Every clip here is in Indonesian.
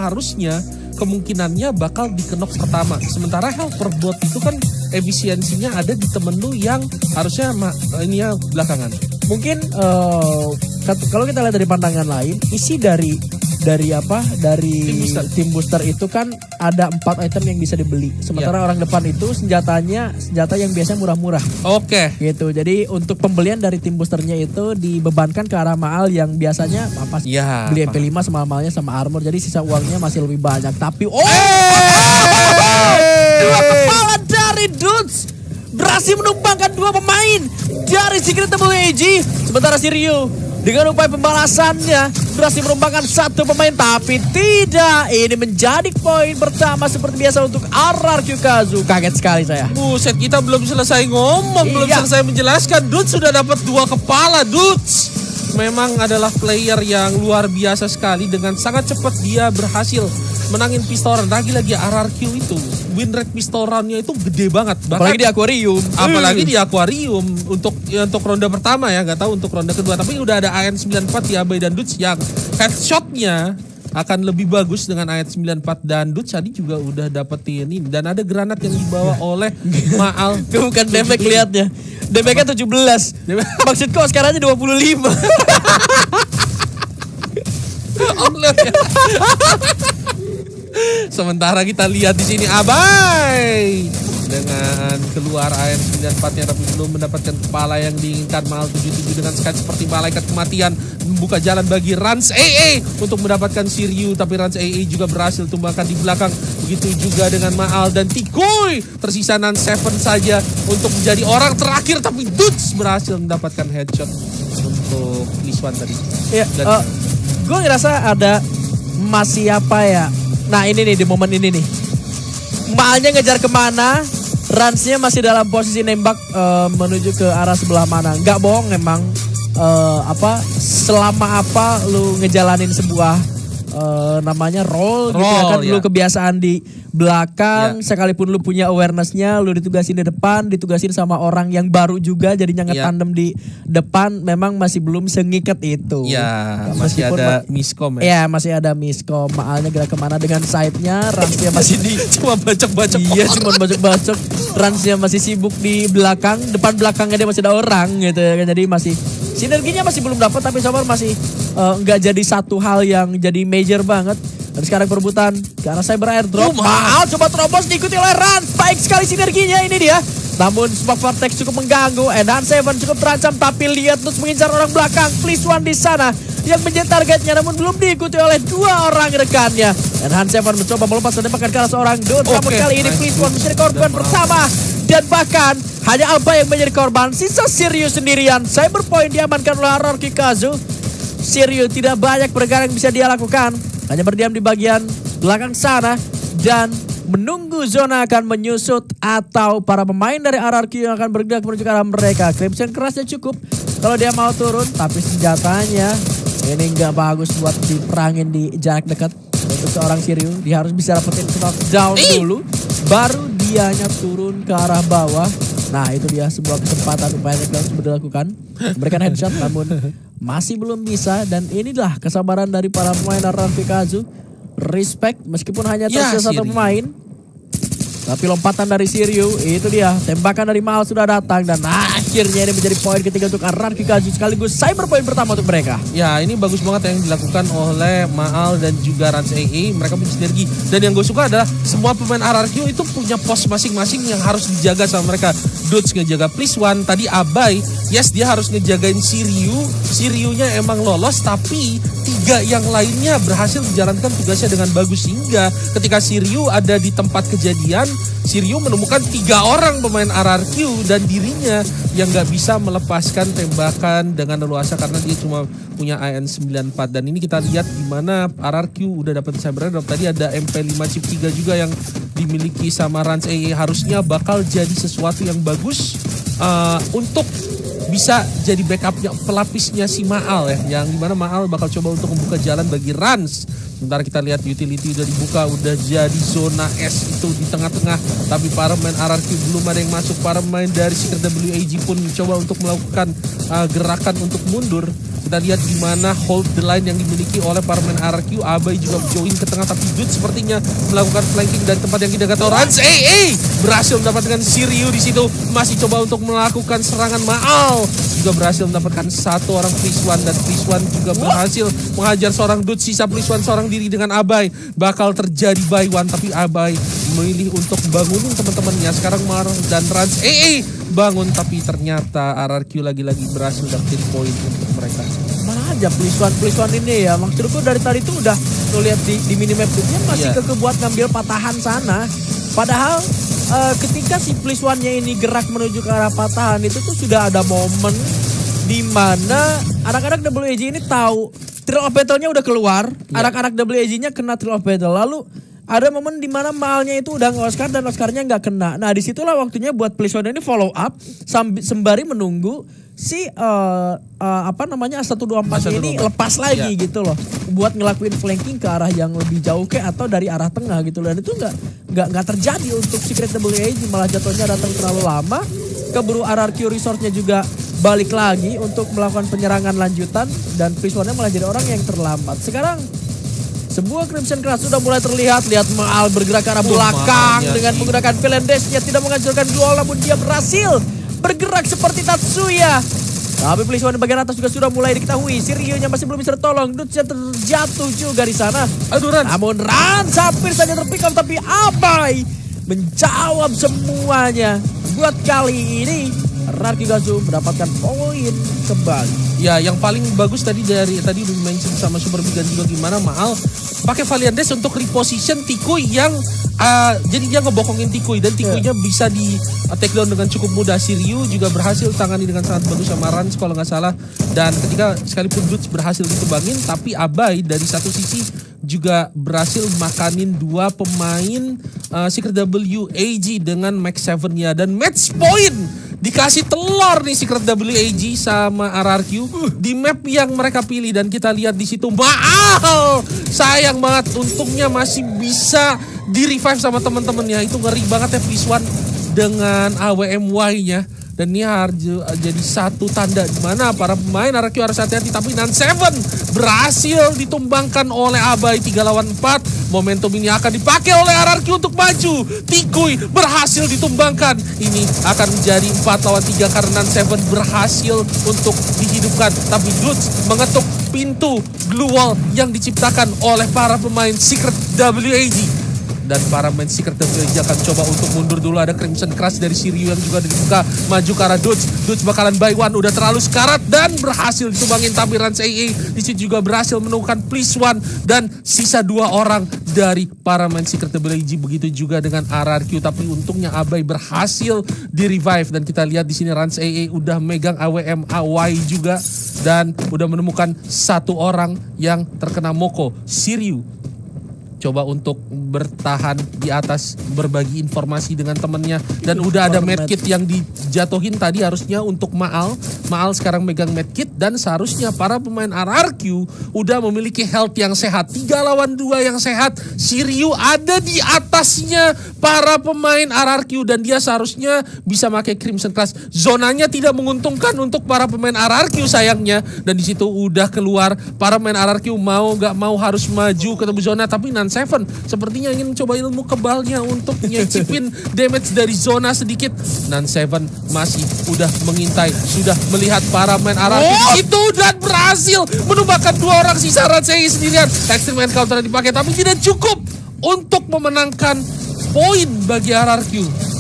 harusnya kemungkinannya bakal dikenok pertama. Sementara helper bot itu kan efisiensinya ada di temen lu yang harusnya ini ya belakangan. Mungkin kalau kita lihat dari pandangan lain, isi dari tim booster itu kan ada 4 item yang bisa dibeli. Sementara orang depan itu senjata yang biasanya murah-murah. Oke. Gitu. Jadi untuk pembelian dari tim boosternya itu dibebankan ke arah Maal yang biasanya beli MP5 sama Maalnya sama armor. Jadi sisa uangnya masih lebih banyak. Tapi dua kepala dari Dudes berhasil menumbangkan 2 pemain dari Secret WAG. Sementara Sirio dengan upaya pembalasannya berhasil menumbangkan 1 pemain, tapi tidak. Ini menjadi poin pertama seperti biasa untuk RRQ Kazu. Kaget sekali saya. Buset, kita belum selesai ngomong, belum selesai menjelaskan. Dudes sudah dapat 2 kepala. Dudes memang adalah player yang luar biasa sekali. Dengan sangat cepat dia berhasil menangin pistol run. Lagi-lagi RRQ itu win rate pistol run-nya itu gede banget. Apalagi di akuarium. Apalagi di akuarium untuk ronde pertama ya, nggak tahu untuk ronde kedua. Tapi udah ada AN94 di Abai dan Dudes yang headshotnya akan lebih bagus dengan AN94 dan Dudes tadi juga udah dapetin ini. Dan ada granat yang dibawa oleh Maal. Bukan damage liatnya. Damage-nya 17. Maksudku sekarang aja 25. Sementara kita lihat di sini Abai dengan keluar AN94-nya tapi belum mendapatkan kepala yang diinginkan. Maal 77 dengan skate seperti malaikat kematian membuka jalan bagi Rans AA untuk mendapatkan Siryu, tapi Rans AA juga berhasil tumbangkan di belakang. Begitu juga dengan Maal dan Tikoy. Tersisa Nan Seven saja untuk menjadi orang terakhir, tapi Dudes berhasil mendapatkan headshot untuk Liswan tadi. Iya, gue ngerasa ada masih apa ya. Nah ini nih di momen ini nih. Maalnya ngejar kemana, Ransnya masih dalam posisi nembak menuju ke arah sebelah mana. Nggak bohong emang selama lu ngejalanin sebuah namanya role gitu ya kan. Lu kebiasaan di belakang, sekalipun lu punya awareness-nya, lu ditugasin di depan, ditugasin sama orang yang baru juga jadinya ngetandem di depan, memang masih belum sengikat itu. Ya, masih ada miskom ya. Ya, masih ada miskom. Maalnya gerak kemana dengan side-nya, Ransnya masih di cuma bacok-bacok. Iya, cuma bacok-bacok. Ransnya masih sibuk di belakang, depan belakangnya dia masih ada orang gitu ya kan. Jadi masih sinerginya masih belum dapat, tapi Sobar masih nggak jadi satu hal yang jadi major banget. Dan sekarang perebutan ke arah cyber airdrop. Maal coba terobos diikuti oleh Rans. Baik sekali sinerginya ini dia. Namun Smoke Vortex cukup mengganggu. Enhan Seven cukup terancam, tapi lihat terus mengincar orang belakang. Please One di sana yang menjadi targetnya, namun belum diikuti oleh 2 orang rekannya. Enhan Seven mencoba melupas dan tembakan ke arah seorang Dudes. Namun kali ini Please One menjadi korban pertama. Dan bahkan hanya Alba yang menjadi korban. Sisa Siryu sendirian. Cyber Point diamankan oleh RRQ Kazu. Siryu tidak banyak pergerakan yang bisa dia lakukan. Hanya berdiam di bagian belakang sana dan menunggu zona akan menyusut atau para pemain dari RRQ yang akan bergerak menuju ke arah mereka. Crimson kerasnya cukup kalau dia mau turun, tapi senjatanya ini nggak bagus buat diperangin di jarak dekat. Untuk seorang Siryu, dia harus bisa dapetin knockdown dulu, baru dianya turun ke arah bawah. Nah itu dia sebuah kesempatan upaya knockdown sudah dilakukan. Memberikan headshot namun masih belum bisa. Dan inilah kesabaran dari para pemain RRQ Kazu. Respect meskipun hanya tersisa 1 pemain. Tapi lompatan dari Siryu, itu dia. Tembakan dari Maal sudah datang dan akhirnya ini menjadi poin ketiga untuk RRQ Kazu sekaligus cyber poin pertama untuk mereka. Ya ini bagus banget yang dilakukan oleh Maal dan juga Rans AA. Mereka punya sinergi. Dan yang gue suka adalah semua pemain RRQ itu punya pos masing-masing yang harus dijaga sama mereka. Dudes ngejaga Please One, tadi Abai, yes dia harus ngejagain Siryu. Siryunya emang lolos, tapi 3 yang lainnya berhasil menjalankan tugasnya dengan bagus. Sehingga ketika Siryu ada di tempat kejadian, Siryu menemukan 3 orang pemain RRQ dan dirinya yang gak bisa melepaskan tembakan dengan leluasa karena dia cuma punya AN94. Dan ini kita lihat gimana RRQ udah dapat cyber airdrop. Tadi ada MP5 chip 3 juga yang dimiliki sama Rans AA. Harusnya bakal jadi sesuatu yang bagus untuk bisa jadi backupnya pelapisnya si Maal ya, yang dimana Maal bakal coba untuk membuka jalan bagi Rans. Sementara kita lihat utility udah dibuka, udah jadi zona S itu di tengah-tengah, tapi para pemain RRQ belum ada yang masuk. Para pemain dari Secret WAG pun mencoba untuk melakukan gerakan untuk mundur. Kita lihat gimana hold the line yang dimiliki oleh para pemain RRQ. Abai juga join ke tengah, tapi Dude sepertinya melakukan flanking dari tempat yang kita tahu. Rans AA berhasil mendapatkan Shiryu di situ, masih coba untuk melakukan serangan. Maal juga berhasil mendapatkan satu orang Priswan, dan Priswan juga berhasil menghajar seorang Dude. Sisa Priswan seorang diri dengan Abai. Bakal terjadi buy one, tapi Abai memilih untuk bangunin teman-temannya. Sekarang Mar dan Rans AA bangun, tapi ternyata RRQ lagi-lagi berhasil dapetin poin untuk mereka. Mana aja Pliswan ini ya. Maksudku dari tadi tuh udah tuh lihat di minimap dia masih kebuat ngambil patahan sana. Padahal ketika si Pliswannya ini gerak menuju ke arah patahan itu tuh sudah ada momen di mana anak-anak WAG ini tahu Thrill of Battle-nya udah keluar. Anak-anak WAG-nya kena Thrill of Battle. Lalu ada momen di mana Maalnya itu udah nge-Oscar dan Oscarnya nggak kena. Nah disitulah waktunya buat Pliswan ini follow up sembari menunggu si A124 ini lepas lagi gitu loh, buat ngelakuin flanking ke arah yang lebih jauh atau dari arah tengah gitu. Dan itu nggak terjadi untuk Secret WAG, malah jatuhnya datang terlalu lama. Keburu RRQ resource-nya juga balik lagi untuk melakukan penyerangan lanjutan, dan Pliswannya malah jadi orang yang terlambat. Sekarang sebuah Crimson Crush sudah mulai terlihat. Lihat Maal bergerak ke arah belakang dengan menggunakan Villain Dash-nya, tidak menghancurkan duel, namun dia berhasil bergerak seperti Tatsuya. Tapi Pliswan di bagian atas juga sudah mulai diketahui. Shiryu-nya masih belum bisa tertolong. Dude-nya terjatuh juga di sana. Namun Rans hampir saja terpick up, tapi Abai menjawab semuanya. Buat kali ini RRQ Gazu mendapatkan poin kembali. Ya, yang paling bagus tadi udah mention sama Super Big dan juga gimana Maal pakai Valiant Dash untuk reposition Tikuy yang jadi dia ngebokongin Tikuy, dan Tikuynya bisa di take down dengan cukup mudah. Shiryu juga berhasil tangani dengan sangat bagus sama Rans kalau nggak salah. Dan ketika sekalipun Dudes berhasil ditebangin, tapi Abai dari satu sisi juga berhasil makanin dua pemain Secret WAG dengan Max 7-nya, dan match point dikasih telur nih Secret WAG sama RRQ di map yang mereka pilih. Dan kita lihat di situ Maal sayang banget, untungnya masih bisa di revive sama teman-temannya. Itu ngeri banget ya Pliswan dengan AWMY-nya. Dan ini harus jadi satu tanda di mana para pemain RRQ harus hati-hati. Tapi Nan7 berhasil ditumbangkan oleh Abai 3 lawan 4. Momentum ini akan dipakai oleh RRQ untuk maju. Tikuy berhasil ditumbangkan. Ini akan menjadi 4 lawan 3 karena Nan7 berhasil untuk dihidupkan. Tapi Dudes mengetuk pintu glue wall yang diciptakan oleh para pemain Secret WAG. Dan para pemain Secret WAG akan coba untuk mundur dulu. Ada Crimson Crush dari Shiryu yang juga dibuka maju ke arah Dudes. Dudes bakalan buy one, udah terlalu sekarat dan berhasil ditumbangin. Tapi Rans AA di situ juga berhasil menemukan Pliswan dan sisa 2 orang dari para pemain Secret WAG. Begitu juga dengan RRQ, tapi untungnya Abai berhasil di revive. Dan kita lihat di sini Rans AA udah megang AWM AY juga dan udah menemukan 1 orang yang terkena Moko. Shiryu coba untuk bertahan di atas, berbagi informasi dengan temennya. Dan udah ada medkit yang dijatuhin tadi harusnya untuk Maal. Maal sekarang megang medkit, dan seharusnya para pemain RRQ udah memiliki health yang sehat. 3 lawan 2 yang sehat. Shiryu ada di atasnya para pemain RRQ, dan dia seharusnya bisa pakai Crimson Class. Zonanya tidak menguntungkan untuk para pemain RRQ sayangnya. Dan di situ udah keluar para pemain RRQ mau gak mau harus maju ketemu zona. Tapi Nan7 sepertinya ingin mencoba ilmu kebalnya untuk nyicipin damage dari zona sedikit. Nan7 masih udah mengintai, sudah melihat para pemain RRQ itu dan berhasil menumbangkan 2 orang sisa. Ransei sendirian. Extreme Encounter dipakai tapi tidak cukup untuk memenangkan poin bagi RRQ.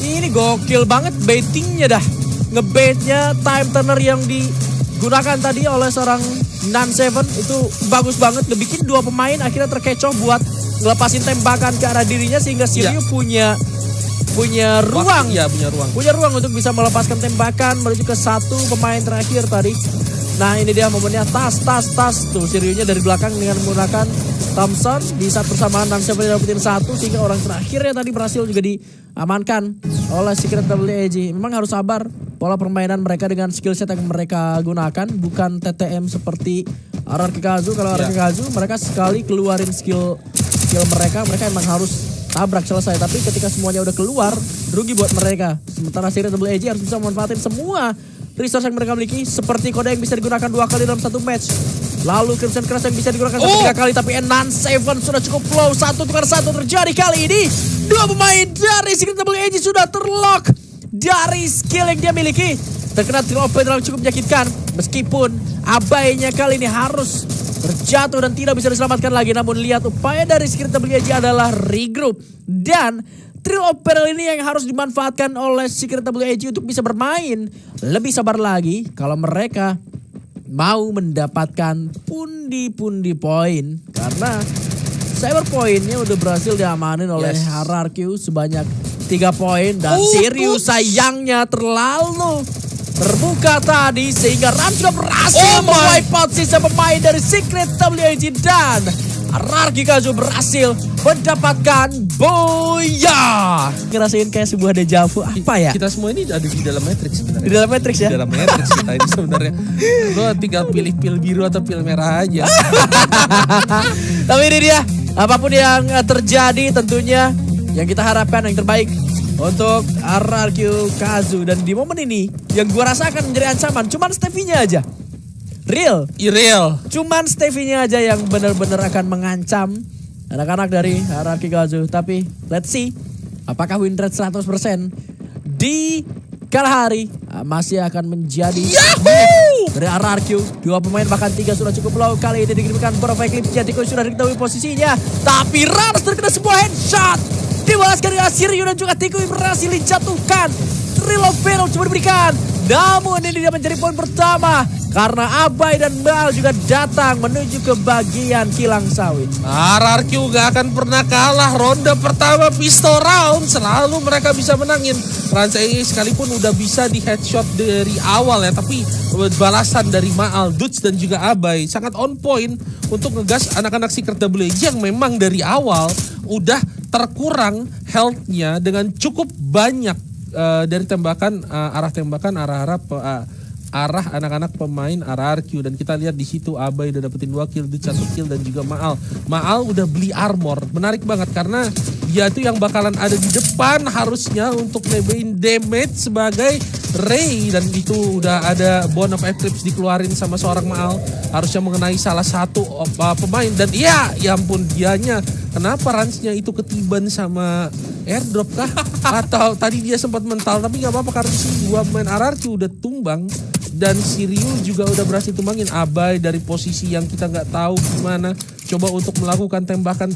Ini gokil banget baitingnya dah. Ngebaitnya time turner yang digunakan tadi oleh seorang Nan7 itu bagus banget. Ngebikin 2 pemain akhirnya terkecoh buat ngelepasin tembakan ke arah dirinya, sehingga Shiryu punya ruang. Punya ruang untuk bisa melepaskan tembakan menuju ke 1 pemain terakhir tadi. Nah ini dia momennya tas. Tuh Shiryu-nya dari belakang dengan menggunakan Thompson. Di saat bersamaan Nan7 dapetin 1, sehingga orang terakhirnya tadi berhasil juga diamankan oleh Secret WAG. Memang harus sabar pola permainan mereka dengan skill set yang mereka gunakan. Bukan TTM seperti RRQ Gazu. Kalau RRQ Gazu mereka sekali keluarin skill mereka emang harus tabrak selesai. Tapi ketika semuanya udah keluar, rugi buat mereka. Sementara Secret WAG harus bisa memanfaatin semua resource yang mereka miliki. Seperti kode yang bisa digunakan 2 kali dalam satu match. Lalu Crimson Crush yang bisa digunakan sampai 3 kali. Tapi Enan Seven sudah cukup low. 1 tukar 1 terjadi kali ini. 2 pemain dari Secret WG sudah terlock dari skill yang dia miliki. Terkena triple open terlalu cukup menyakitkan. Meskipun abainya kali ini harus terjatuh dan tidak bisa diselamatkan lagi. Namun lihat upaya dari Secret WG adalah regroup. Dan triple open ini yang harus dimanfaatkan oleh Secret WG untuk bisa bermain lebih sabar lagi. Kalau mereka mau mendapatkan pundi-pundi poin. Karena Cyber poinnya udah berhasil diamanin oleh RRQ sebanyak 3 poin. Dan Sirius sayangnya terlalu terbuka tadi sehingga Ram sudah berhasil mewipe out sisa pemain dari Secret WG dan RRQ Kazu berhasil mendapatkan Boya. Ngerasain kayak sebuah dejavu apa ya? Kita semua ini ada di dalam Matrix sebenarnya. Di dalam Matrix ya? Di dalam Matrix kita ini sebenarnya. Lo tinggal pilih pil biru atau pil merah aja. Tapi ini dia, apapun yang terjadi tentunya yang kita harapkan yang terbaik untuk RRQ Kazu. Dan di momen ini yang gua rasakan menjadi ancaman cuman Stevie-nya aja. Real. Cuman Stevie-nya aja yang benar-benar akan mengancam anak-anak dari RRQ Kazu. Tapi let's see apakah win rate 100% di kala hari masih akan menjadi dari RRQ. 2 pemain bahkan 3 sudah cukup low. Kali ini dikirimkan beberapa Eclipse. Tiko sudah diketahui posisinya. Tapi Rans terkena sebuah headshot. Dibalaskan dengan Sirius dan juga Tiko berhasil dijatuhkan. Thrill of Venom coba diberikan. Namun ini dia menjadi poin pertama. Karena Abai dan Mal juga datang menuju ke bagian kilang sawit. RRQ gak akan pernah kalah. Ronde pertama pistol round selalu mereka bisa menangin. Rans AA sekalipun udah bisa di headshot dari awal ya. Tapi balasan dari Maal, Dudes dan juga Abai sangat on point untuk ngegas anak-anak Secret WG yang memang dari awal udah terkurang health-nya dengan cukup banyak dari tembakan arah anak-anak pemain RRQ. Dan kita lihat di situ Abai udah dapetin 2 kill, Dudes 1 kill dan juga Maal udah beli armor. Menarik banget karena dia tuh yang bakalan ada di depan harusnya untuk nebein damage sebagai Ray. Dan itu udah ada Bone of Eclipse dikeluarin sama seorang Maal, harusnya mengenai salah satu pemain. Dan ya ampun dianya, kenapa ransnya itu ketiban sama airdrop kah? Atau tadi dia sempat mental, tapi gak apa-apa karena si 2 pemain RRQ udah tumbang. Dan Sirius juga udah berhasil tumbangin Abai dari posisi yang kita gak tahu gimana. Coba untuk melakukan tembakan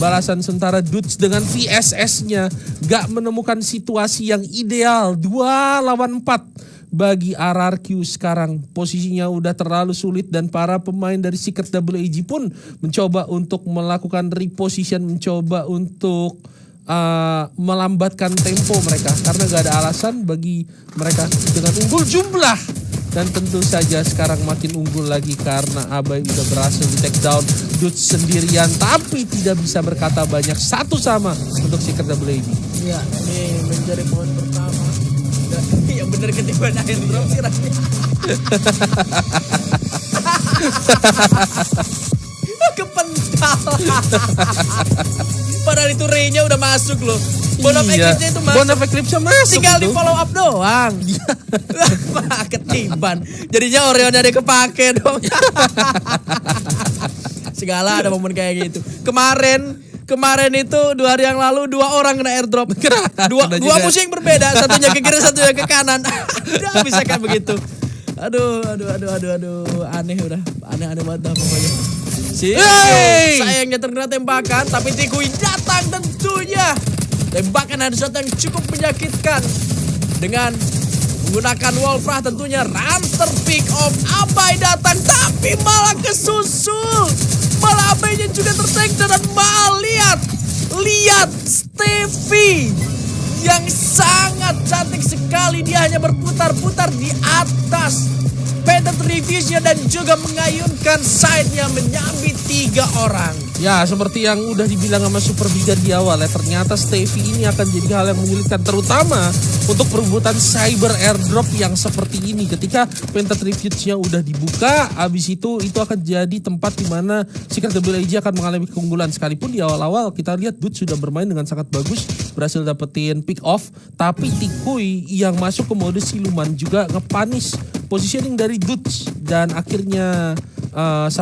balasan, sementara Dudes dengan VSS-nya gak menemukan situasi yang ideal. 2 lawan 4 bagi RRQ sekarang. Posisinya udah terlalu sulit dan para pemain dari Secret WG pun mencoba untuk melakukan reposition, mencoba untuk melambatkan tempo mereka karena gak ada alasan bagi mereka dengan unggul jumlah. Dan tentu saja sekarang makin unggul lagi karena Abai udah berhasil di take down Dudes sendirian, tapi tidak bisa berkata banyak. 1-1 untuk Secret WG. Iya, ini menjadi poin pertama. Yang bener ketiban airdrop sih rasanya. Kepental. Padahal itu Ray-nya udah masuk loh. Bone of Eclipse-nya itu masuk. Bone of Eclipse-nya masuk. Tinggal di follow up doang. Ketiban. Jadinya Orion-nya dia kepake dong. Segala ada momen kayak gitu. Kemarin itu 2 hari yang lalu 2 orang kena airdrop. Dua musuh yang berbeda, satunya ke kiri, satunya ke kanan. Udah bisa kayak begitu. Aduh. Aneh banget dah pokoknya. Sayangnya terkena tembakan, tapi Tikui datang tentunya. Tembakan headshot yang cukup menyakitkan. Dengan menggunakan Wolfrah tentunya. Ranter pick off, Abai datang tapi malah kesusul. Malah Abainya juga tertank dan malah lihat Stevie yang sangat cantik sekali. Dia hanya berputar-putar di atas Panther Reviewsnya dan juga mengayunkan side-nya menyambit 3 orang. Ya, seperti yang udah dibilang sama Super Bigan di awal ya, ternyata Stevie ini akan jadi hal yang menyulitkan terutama untuk perebutan cyber airdrop yang seperti ini. Ketika Panther Refuge-nya udah dibuka, abis itu akan jadi tempat di mana Secret WG akan mengalami keunggulan. Sekalipun di awal-awal kita lihat Dudes sudah bermain dengan sangat bagus berhasil dapetin pick off, tapi Tikuy yang masuk ke mode siluman juga ngepanis positioning dari Dudes dan akhirnya 1-1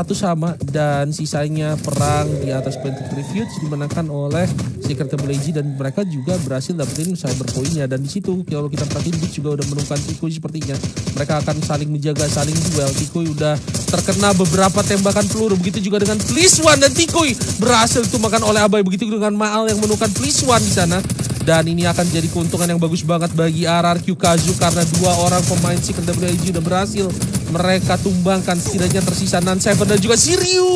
dan sisanya perang di atas Painted Refuge dimenangkan oleh Secret Double AG dan mereka juga berhasil dapetin cyber point-nya dan di situ kalau kita perhatiin Dudes juga udah menemukan Tikuy sepertinya mereka akan saling menjaga, saling duel. Tikuy udah terkena beberapa tembakan peluru, begitu juga dengan Please One dan Tikuy berhasil ditumbakan oleh Abai, begitu dengan Maal yang menemukan Please One di sana. Dan ini akan jadi keuntungan yang bagus banget bagi RRQ Kazu karena 2 orang pemain Secret WG udah berhasil mereka tumbangkan. Setidaknya tersisa Nan7 dan juga Siryu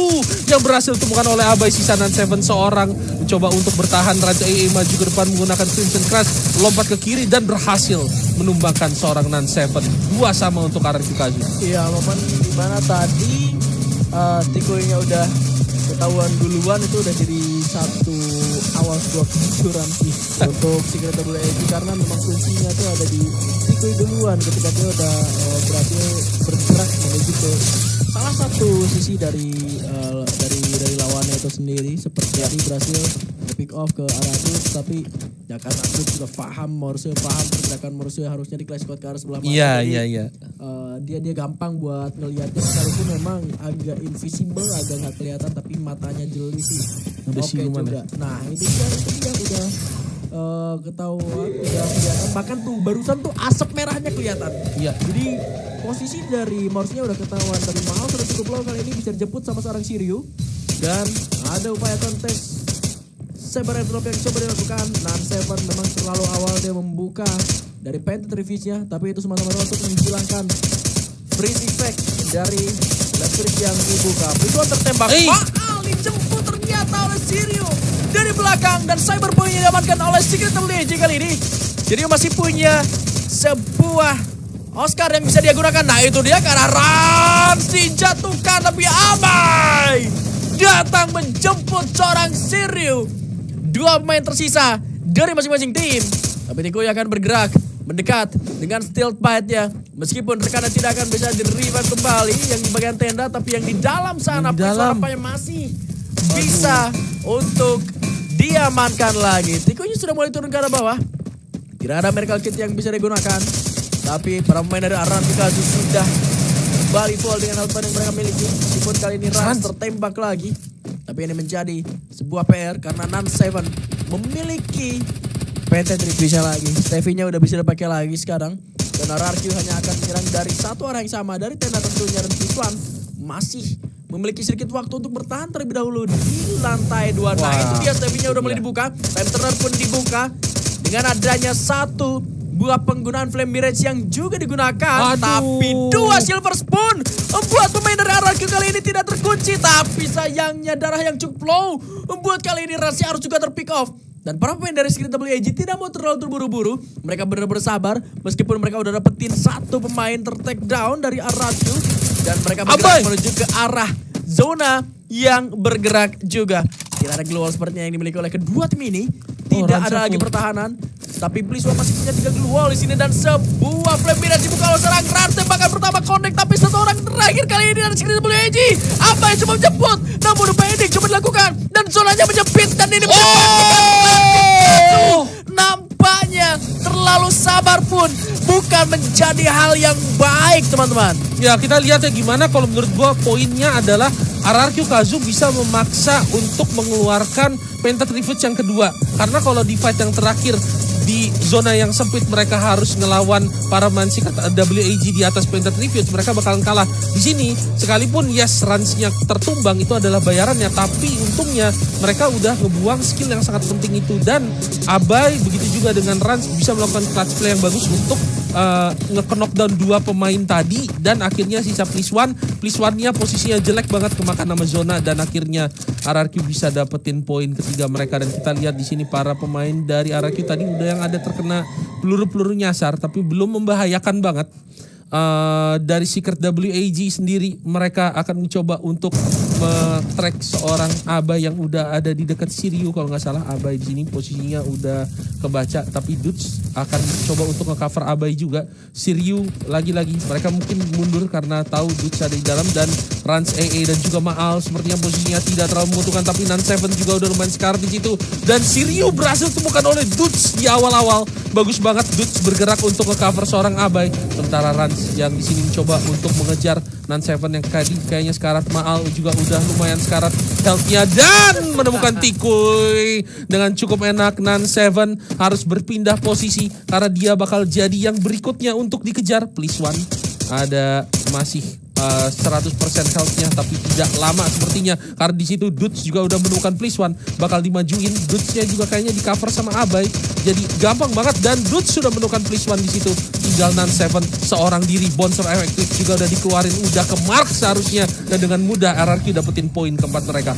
yang berhasil ditemukan oleh Abai. Sisa Nan7 seorang mencoba untuk bertahan. Raja AA maju ke depan menggunakan Crimson Crash, lompat ke kiri dan berhasil menumbangkan seorang Nan7. 2-2 untuk RRQ Kazu. Iya, momen dimana tadi Tikuy-nya udah ketahuan duluan, itu udah jadi satu awal sebuah kehancuran untuk Secret Double AG karena memang kuncinya tuh ada di Tikuy duluan ketika dia udah berhasil bergerak menuju ke salah satu sisi dari lawannya itu sendiri. Seperti tadi berhasil pick off ke arah Dudes, tapi Jakarta Dudes juga paham pergerakan Morse harusnya di clash squad ke arah sebelah mana. Iya. Dia gampang buat ngeliatnya, sekalipun memang agak invisible, agak nggak kelihatan, tapi matanya jeli sih. Oke juga. Nah itu dia udah ketahuan, udah kelihatan. Bahkan tuh barusan tuh asap merahnya kelihatan. Iya. Jadi posisi dari Morse-nya udah ketahuan dari Mahal sudah cukup low, kali ini bisa dijemput sama seorang Siryu. Dan ada upaya kontes Saber airdrop yang coba dilakukan. Nan7 memang terlalu awal dia membuka dari Painted Refuge-nya, tapi itu semata-mata untuk menghilangkan freeze effect dari Electric yang dibuka. Itu tertembak. Mahal dijemput ternyata oleh Siryu dari belakang dan cyber point-nya diamankan oleh Secret Double AG kali ini. Siryu masih punya sebuah Oscar yang bisa dia gunakan. Nah itu dia karena Rans dijatuhkan, tapi Abai datang menjemput seorang Siryu. 2 pemain tersisa dari masing-masing tim. Tapi Tikuy akan bergerak mendekat dengan stealth fight-nya. Meskipun rekannya tidak akan bisa di-revive kembali yang di bagian tenda, tapi yang di dalam sana persoalannya masih bisa untuk diamankan lagi. Tikuy sudah mulai turun ke arah bawah. Tidak ada miracle kit yang bisa digunakan. Tapi para pemain dari RRQ Kazu sudah kembali full dengan health yang mereka miliki. Meskipun kali ini Rans tertembak lagi. Tapi ini menjadi sebuah PR karena Nan7 memiliki Painted Refuge lagi. Stevie-nya udah bisa dipakai lagi sekarang. Dan RRQ hanya akan menyerang dari satu arah yang sama. Dari tenda tentunya, dan Tituan masih memiliki sedikit waktu untuk bertahan terlebih dahulu di lantai 2. Nah itu dia, Stevie-nya udah mulai dibuka. Time turner pun dibuka. Dengan adanya satu buah penggunaan Flame Mirage yang juga digunakan. Tapi 2 Silver Spoon membuat pemain dari RRQ kali ini tidak terkunci. Tapi sayangnya darah yang cukup low membuat kali ini Rasi harus juga terpick off. Dan para pemain dari Secret Double AG tidak mau terlalu terburu-buru. Mereka benar-benar sabar meskipun mereka udah dapetin 1 pemain ter-take down dari RRQ. Dan mereka bergerak menuju ke arah zona yang bergerak juga. Tidak ada global sepertinya yang dimiliki oleh kedua tim ini. Tidak ada lagi pertahanan. Tapi Please One masih punya 3 global di sini dan sebuah Flame Mirage dibuka oleh seorang Rans. Tembakan pertama connect, tapi 1 orang terakhir kali ini dari Secret Double AG. Apa yang coba menjemput? Namun upaya ini coba dilakukan dan zonanya menjepit dan ini nampaknya terlalu sabar pun bukan menjadi hal yang baik, teman-teman. Ya kita lihat ya gimana kalau menurut gua poinnya adalah RRQ Kazu bisa memaksa untuk mengeluarkan Painted Refuge yang kedua. Karena kalau di fight yang terakhir di zona yang sempit mereka harus ngelawan para mansik WAG di atas Painted Refuge, mereka bakalan kalah. Di sini sekalipun yes Rans-nya tertumbang itu adalah bayarannya, tapi untungnya mereka udah ngebuang skill yang sangat penting itu. Dan Abai begitu juga dengan Rans bisa melakukan clutch play yang bagus untuk nge-knockdown 2 pemain tadi. Dan akhirnya sisa Please One-nya posisinya jelek banget kemakan nama zona, dan akhirnya RRQ bisa dapetin poin ketiga mereka. Dan kita lihat di sini para pemain dari RRQ tadi udah yang ada terkena peluru-peluru nyasar, tapi belum membahayakan banget. Dari Secret WAG sendiri mereka akan mencoba untuk track seorang Abai yang udah ada di dekat Siryu kalau nggak salah. Abai di sini posisinya udah kebaca, tapi Dudes akan coba untuk nge-cover Abai juga. Siryu lagi-lagi mereka mungkin mundur karena tahu Dudes ada di dalam, dan Rans AA dan juga Maal sepertinya posisinya tidak terlalu menguntungkan, tapi Nan7 juga udah lumayan sekarat di situ. Dan Siryu berhasil temukan oleh Dudes di awal-awal. Bagus banget Dudes bergerak untuk nge-cover seorang Abai. Sementara Rans yang di sini mencoba untuk mengejar Nan7 yang kayaknya sekarat. Maal juga udah lumayan sekarat health-nya dan menemukan Tikuy dengan cukup enak. Nan7 harus berpindah posisi karena dia bakal jadi yang berikutnya untuk dikejar. Please one ada masih 100% health-nya, tapi tidak lama sepertinya karena di situ Dudes juga udah menemukan Please One bakal dimajuin. Dudes-nya juga kayaknya di cover sama Abai, jadi gampang banget dan Dudes sudah menemukan Please One di situ. Tinggal Nan7 seorang diri, bouncer efektif juga udah dikeluarin, udah ke mark seharusnya, dan dengan mudah RRQ dapetin poin keempat mereka.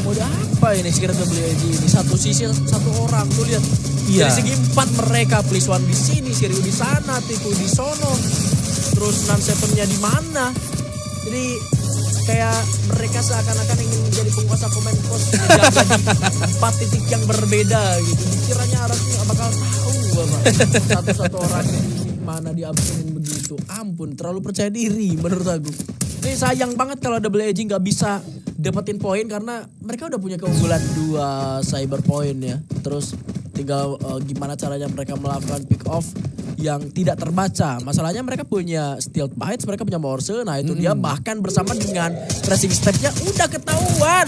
Mau apa ini Secret WAG ini? Satu sisi satu orang tuh lihat. Iya. Dari segi 4 mereka, Please One di sini, Siryu di sana, Tiku di sono. Terus Nan7-nya di mana? Jadi kayak mereka seakan-akan ingin menjadi penguasa komen pos di 4 titik yang berbeda gitu. Dikiranya RRQ gak bakal tahu apa. Satu-satu orang di mana diabsenin begitu. Ampun, terlalu percaya diri menurut aku. Ini sayang banget kalau WAG gak bisa dapetin poin karena mereka udah punya keunggulan 2 cyber point ya. Terus tinggal gimana caranya mereka melakukan pick off yang tidak terbaca. Masalahnya mereka punya stealth bites, mereka punya morse. Nah itu dia bahkan bersama dengan tracing step-nya udah ketahuan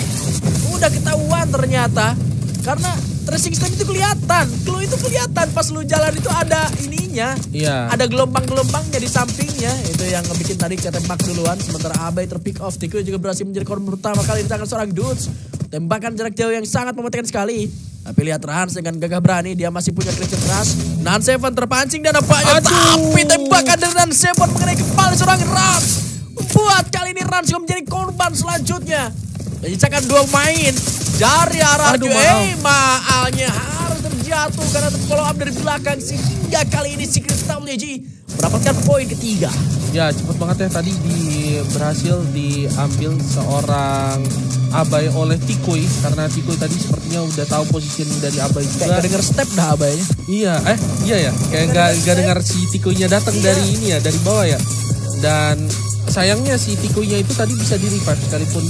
ternyata. Karena tracing step itu kelihatan, clue itu kelihatan pas lu jalan itu ada ininya. Iya. Ada gelombang-gelombangnya di sampingnya. Itu yang ngebikin tadi ketembak duluan. Sementara Abai terpick off. Tiku juga berhasil menjadi korban pertama kali di tangan seorang Dudes. Tembakan jarak jauh yang sangat mematikan sekali. Tapi lihat Rans dengan gagah berani, dia masih punya creature rush. Nan7 terpancing dan nampaknya, tapi tembakan dari Nan7 mengenai kepala seorang Rans. Buat kali ini Rans juga menjadi korban selanjutnya. Menyisakan 2 main dari arah Maalnya harus terjatuh karena terfollow up dari belakang. Sehingga kali ini Secret WAG mendapatkan poin ketiga. Ya cepet banget ya tadi berhasil diambil seorang Abai oleh Tikuy, karena Tikuy tadi sepertinya udah tahu posisi dari Abai juga. Kayak denger step dah Abainya. Iya ya, kayak nggak dengar si Tikuynya datang dari ini ya, dari bawah ya. Dan sayangnya si Tikuynya itu tadi bisa di revive sekalipun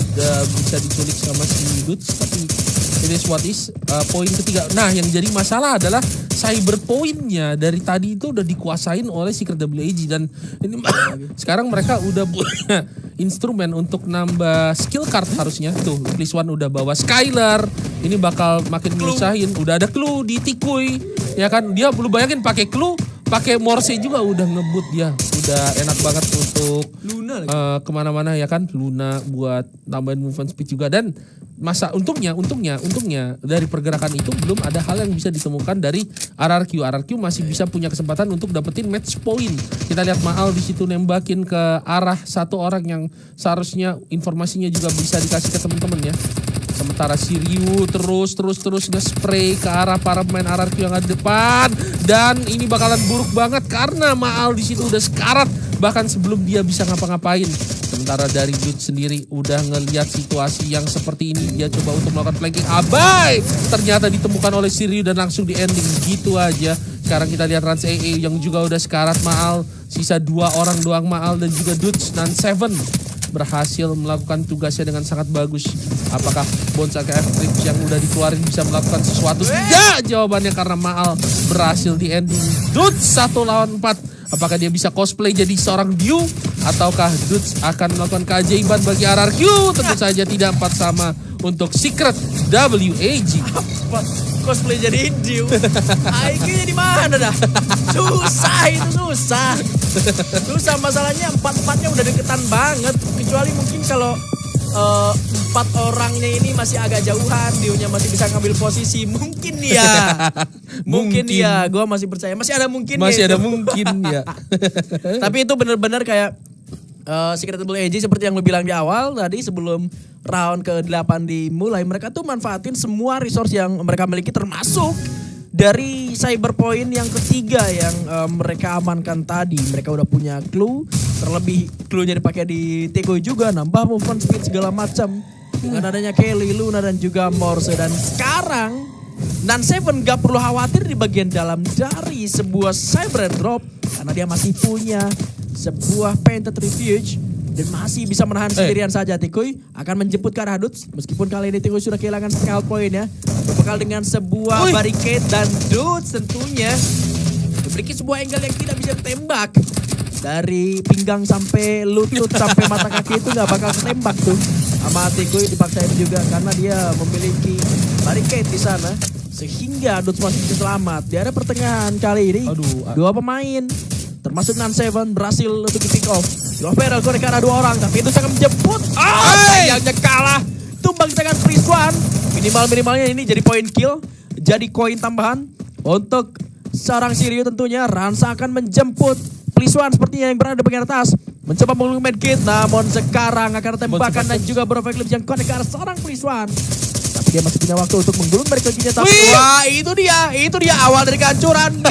bisa diculik sama si Dudes, tapi it is what is. Poin ketiga. Nah yang jadi masalah adalah cyber poinnya dari tadi itu udah dikuasain oleh Secret WAG, dan ini sekarang mereka udah punya instrumen untuk nambah skill card harusnya. Tuh Please One udah bawa Skylar, ini bakal makin nyusahin. Udah ada clue di Tikuy ya kan, dia belum bayangin pakai clue, pakai morse juga udah ngebut dia. Udah enak banget untuk Luna kemana-mana ya kan. Luna buat tambahin movement speed juga. Dan untungnya dari pergerakan itu belum ada hal yang bisa ditemukan dari RRQ. RRQ masih bisa punya kesempatan untuk dapetin match point. Kita lihat Maal di situ nembakin ke arah satu orang yang seharusnya informasinya juga bisa dikasih ke teman-teman ya. Sementara Siryu terus nge-spray ke arah para pemain RRQ yang ada di depan, dan ini bakalan buruk banget karena Maal di situ udah sekarat bahkan sebelum dia bisa ngapa-ngapain. Sementara dari Dudes sendiri udah ngelihat situasi yang seperti ini, dia coba untuk melakukan flanking. Abai ternyata ditemukan oleh Siryu dan langsung di ending gitu aja. Sekarang kita lihat Rans AA yang juga udah sekarat. Maal sisa 2 orang doang, Maal dan juga Dudes. Nan7 berhasil melakukan tugasnya dengan sangat bagus. Apakah Bonsa KF Trips yang udah dikeluarin bisa melakukan sesuatu? Tidak jawabannya, karena Maal berhasil di ending. Dudes 1 lawan 4. Apakah dia bisa cosplay jadi seorang Dew? Ataukah Dudes akan melakukan keajaiban bagi RRQ? Tentu saja tidak. 4 sama untuk Secret WAG. Apa? Cosplay jadi Dew? IQ-nya di mana dah? Susah. Susah, masalahnya 4-4-nya udah deketan banget. Kecuali mungkin kalau 4 orangnya ini masih agak jauhan, Dio-nya masih bisa ngambil posisi. Mungkin ya. Mungkin ya. Gue masih percaya. Masih ada mungkin Ya. Tapi itu benar-benar kayak Secret WAG seperti yang lo bilang di awal tadi sebelum round ke-8 dimulai. Mereka tuh manfaatin semua resource yang mereka miliki, termasuk dari cyber point yang ketiga yang mereka amankan tadi. Mereka udah punya clue, terlebih clue-nya dipakai di Teko juga, nambah movement speed segala macam. Dengan adanya Kelly, Luna dan juga Morse. Dan sekarang Nan7 gak perlu khawatir di bagian dalam dari sebuah cyber drop, karena dia masih punya sebuah painted refuge dan masih bisa menahan sendirian saja. Tikuy akan menjemput ke arah Dudes. Meskipun kali ini Tikuy sudah kehilangan skill point ya. Berbekal dengan sebuah barricade dan Dudes tentunya memiliki sebuah angle yang tidak bisa ditembak. Dari pinggang sampai lutut sampai mata kaki itu gak bakal ketembak tuh. Sama Tikuy dipaksain juga karena dia memiliki barricade di sana. Sehingga Dudes masih bisa selamat. Di area pertengahan kali ini dua pemain termasuk Nan7 berhasil untuk di pick off. Dua pedal korek ke arah dua orang tapi itu sangat menjemput. Sayangnya kalah. Tumbang di tangan Pliswan. Minimal-minimalnya ini jadi point kill. Jadi koin tambahan untuk seorang Siryu tentunya. Ransa akan menjemput Pliswan sepertinya yang berada di bagian atas. Mencoba menggulung medkit, namun sekarang akan tembakan dan juga Butterfly Clips yang connect ke arah seorang Pliswan. Tapi dia masih punya waktu untuk menggulung medkitnya. Tapi wah itu dia awal dari kehancuran.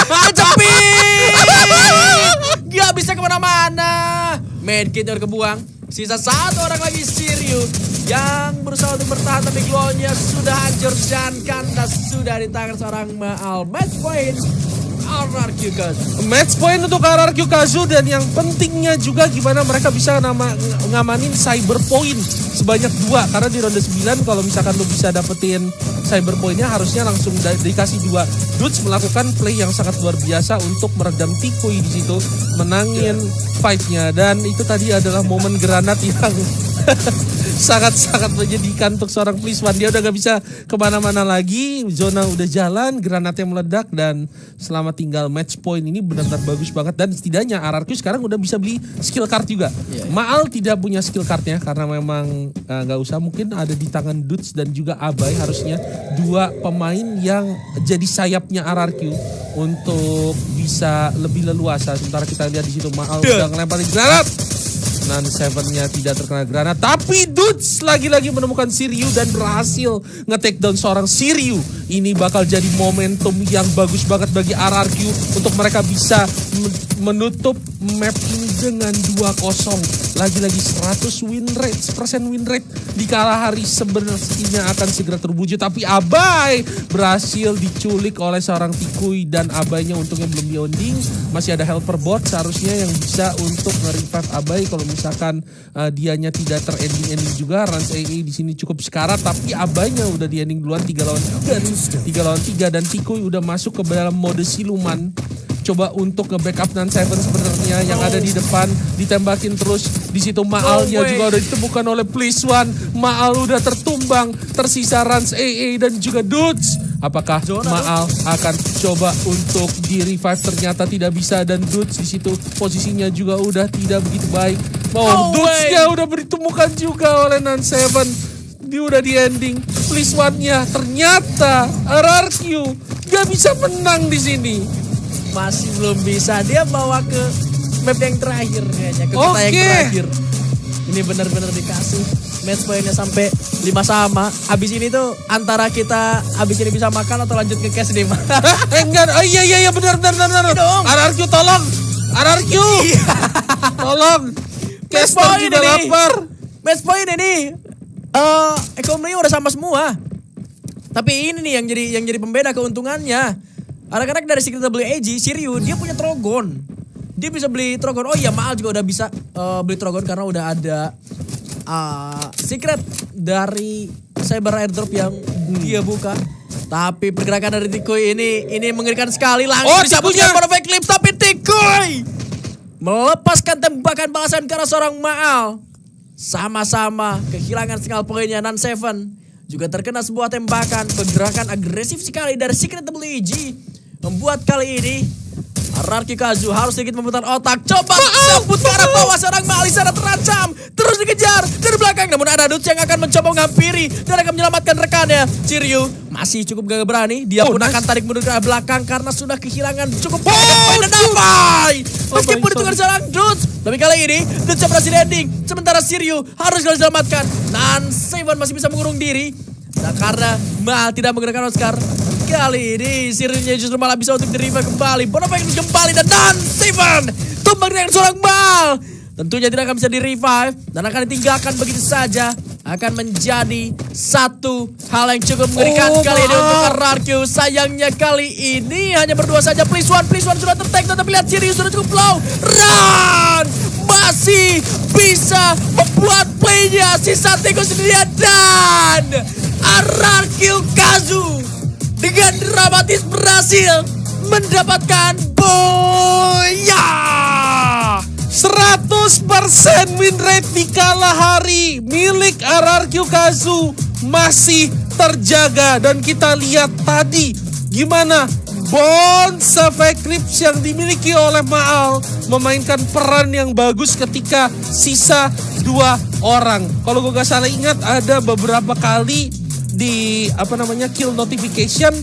Kecepit, gak bisa kemana-mana. Medkit udah kebuang. Sisa satu orang lagi Siryu yang berusaha untuk bertahan tapi glownya sudah hancur dan kandas sudah di tangan seorang Maal. Match point RRQ Kazu. Match point untuk RRQ Kazu dan yang pentingnya juga gimana mereka bisa ngamanin cyber point sebanyak 2 karena di ronde 9 kalau misalkan lo bisa dapetin cyber pointnya harusnya langsung dikasih 2. Dudes melakukan play yang sangat luar biasa untuk meredam Tikuy di situ, menangin fight-nya dan itu tadi adalah momen granat yang sangat-sangat menyedihkan untuk seorang Pliswan. Dia udah gak bisa kemana-mana lagi, zona udah jalan, granatnya meledak dan selama tinggal match point ini benar-benar bagus banget dan setidaknya RRQ sekarang udah bisa beli skill card juga. Maal tidak punya skill cardnya karena memang gak usah, mungkin ada di tangan Dudes dan juga Abai harusnya 2 pemain yang jadi sayapnya RRQ untuk bisa lebih leluasa. Sementara kita lihat di situ Maal udah ngelemparin granat. Nan7-nya tidak terkena granat, tapi Dudes lagi-lagi menemukan Siryu dan berhasil nge-take down seorang Siryu. Ini bakal jadi momentum yang bagus banget bagi RRQ untuk mereka bisa menutup map ini dengan 2-0. Lagi-lagi 100% win rate di kala hari sebenarnya akan segera terwujud, tapi Abai berhasil diculik oleh seorang Tikuy dan Abainya untungnya belum di-onding. Masih ada helper bot seharusnya yang bisa untuk nge-revive Abai kalau misalkan dianya tidak ter-ending juga. Rans AA di sini cukup sekarat tapi Abainya udah di-ending duluan 3 lawan 3 dan Tikuy udah masuk ke dalam mode siluman. Coba untuk nge-backup Nan7 sebenarnya yang ada di depan, ditembakin terus. Di situ Maalnya juga udah ditemukan oleh Pliswan. Maal udah tertumbang, tersisa Rans AA dan juga Dudes. Apakah Maal akan coba untuk di-revive? Ternyata tidak bisa dan Dudes di situ posisinya juga udah tidak begitu baik. Dudesnya udah ditemukan juga oleh Nan7. Dia udah di ending. Pliswannya ternyata RRQ gak bisa menang di sini. Masih belum bisa, dia bawa ke map yang terakhir kayaknya, ke kota yang terakhir. Ini benar-benar dikasih match pointnya sampai 5 sama. Abis ini tuh antara kita abis ini bisa makan atau lanjut ke cash nih. Enggak, iya benar. RRQ tolong, RRQ tolong. Cash point juga lapar. Match point ini ekonomi udah sama semua. Tapi ini nih yang jadi pembeda keuntungannya. Anak-anak dari Secret WAG, Siryu, dia punya Trogon. Dia bisa beli Trogon. Oh iya, Maal juga udah bisa beli Trogon karena udah ada secret dari Cyber Airdrop yang dia buka. Tapi pergerakan dari Tikuy ini mengerikan sekali. Langsung disambutkan Butterfly Clips, tapi Tikuy melepaskan tembakan balasan ke arah seorang Maal. Sama-sama kehilangan skill poinnya. Nan7 juga terkena sebuah tembakan. Pergerakan agresif sekali dari Secret WAG membuat kali ini RRQ Kazu harus sedikit memutar otak. Coba sambut ke arah bawah seorang Maal di sana terancam. Terus dikejar dari belakang. Namun ada Dudes yang akan mencoba menghampiri dan akan menyelamatkan rekannya. Siryu masih cukup gak berani. Dia pun akan tarik mundur ke arah belakang karena sudah kehilangan cukup banyak dan Abai. Meskipun itu seorang Dudes, tapi kali ini Dudes berhasil ending. Sementara Siryu harus diselamatkan. Nan7 masih bisa mengurung diri. Nah, karena Maal tidak menggunakan Oscar, kali ini Siryu justru malah bisa untuk di-revive kembali. Butterfly kembali dan Nan7 tumbang dengan seorang Maal. Tentunya tidak akan bisa di-revive dan akan ditinggalkan begitu saja. Akan menjadi satu hal yang cukup mengerikan kali ini untuk RRQ. Sayangnya kali ini hanya berdua saja. Pliswan sudah ter-take, tapi lihat Siryu sudah cukup low. Run! masih bisa membuat playnya si Sateko sendirian dan RRQ Kazu dengan dramatis berhasil mendapatkan boya. 100% win rate di kala hari milik RRQ Kazu masih terjaga. Dan kita lihat tadi gimana Bones of Eclipse yang dimiliki oleh Maal memainkan peran yang bagus ketika sisa 2 orang. Kalau gue gak salah ingat ada beberapa kali di kill notification